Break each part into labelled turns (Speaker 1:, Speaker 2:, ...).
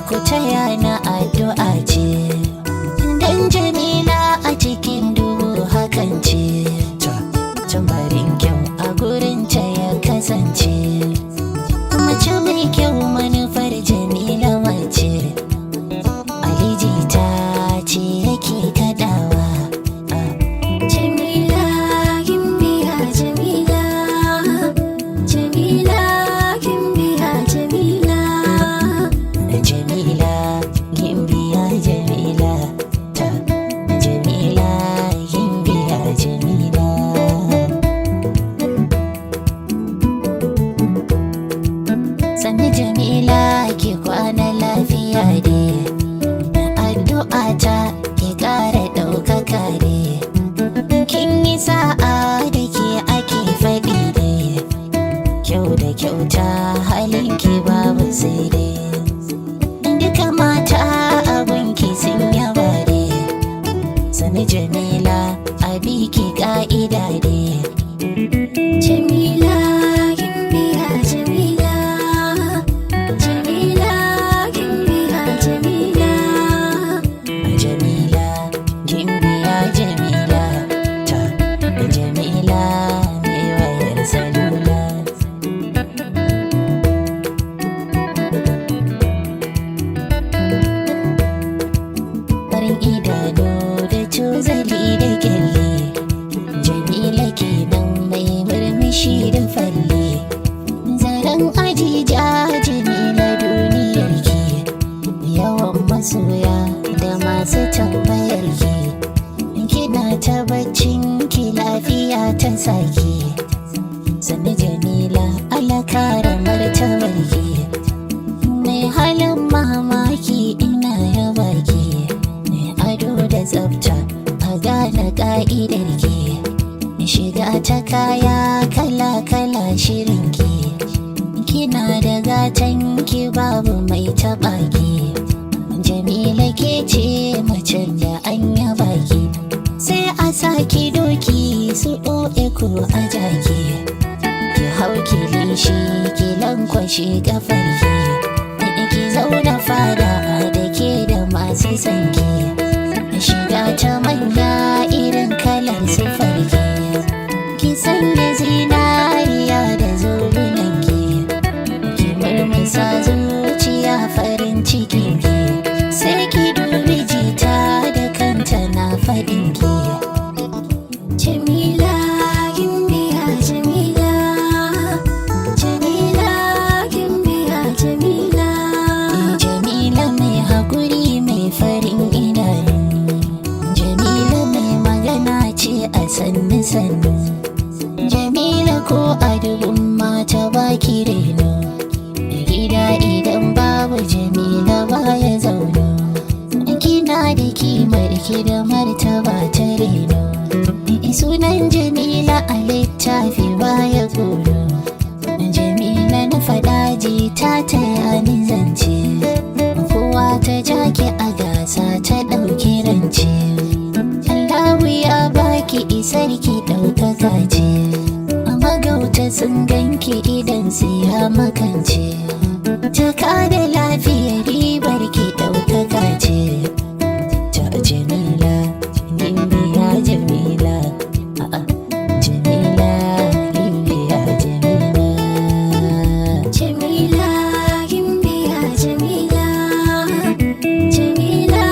Speaker 1: ku taya na addu'a ce, dan Jamila a cikin duhu hakan ce, tambarin kyau a gurin ta ya kasance, mace mai kyau manufar Jamila mace, Aliji ta ce yake kadawa. Jamila gimbiya Jamila, Jamila gimbiya Jamila, Jamila gimbiya Jamila, Jamila gimbiya Jamila. Sannu Jamila ki kwana lafiya ne, addu'a ta ki ƙara ɗaukaka ne, kin yi sa'a da ke ake faɗi ne, kyau da kyauta halin ki babu sai dai, duka mata abunki sun yaba ne, sani Jamila abi ki ƙa'ida ne. Jamila gimbiya Jamila, Jamila gimbiya Jamila, Jamila gimbiya Jamila, Jamila mai wayar salula. Farin idanu da cozali da kyalle, Jamila kenan mai murmushi da falle, zaren ajija Jamila duniyar ki, yawan masoya da masu tambayar ki, kina ta baccin ki lafiya ta saki, sannu Jamila Allah kare martabar ki, mai halin mamaki ina yaba ki, mai ado da tsafta a gane ka'idar ki, shiga ta kaya kala-kala shirin ki, kina da gatan ki babu mai taɓa ki, Jamila ke ce macen da an yaba ki, sai a saki doki su ko a jaki, ki hau ki lishi ki lankwashe kafar ki zauna fada da ke da masu sanki, shiga ta manya irin kalar sufar ki sanya zinariya da zobunan ki murmusa zuciya farin cikin ki, sai ki dubi jita da kanta na faɗin ki. Jamila gimbiya Jamila, Jamila gimbiya Jamila, Jamila mai haƙuri mai farin idanu, Jamila mai magana ce a sannu-sannu, Jamila ko a dubun mata baki reno, gida idan babu Jamila baya zaune, kina da kimar ki da martaba ta reno, sunan Jamila a littafi baya kono, Jamila na faɗa jita ta yani zance, kowa ta jaki a gasa ta ɗauki rance, Allahu ya baki isar ki ɗaukaka ce, magauta sun ganki idan su ya makance, taka da lafiya ribar ki ɗaukaka ce, ta Jamila gimbiya Jamila, Jamila gimbiya Jamila, Jamila gimbiya Jamila, Jamila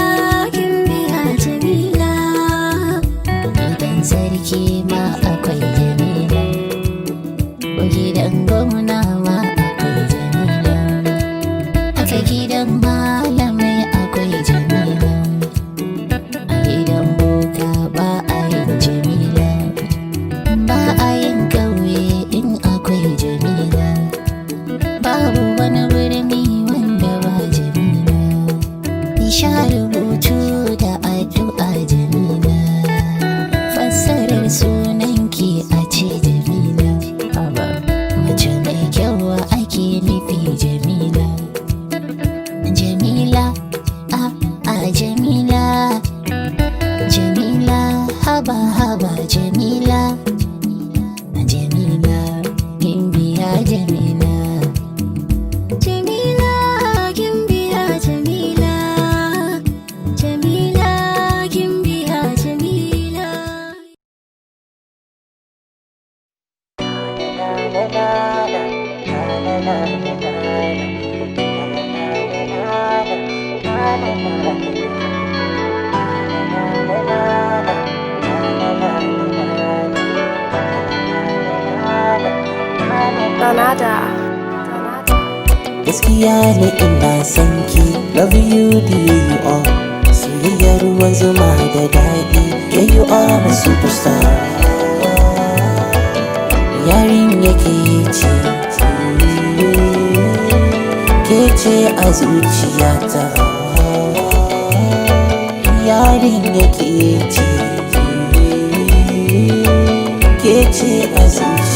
Speaker 1: gimbiya Jamila, gidan sarki ma akwai Jamila, gidan gwamna ma akwai Jamila, a
Speaker 2: gaskiya ne ina son ki. Love you the way you are, soyayyar ruwan zuma da daɗi. Yeah, you are my superstar. Yarin yake ce, ke ce a zuciyata. Yarin yake ce, ke ce a zuciyata.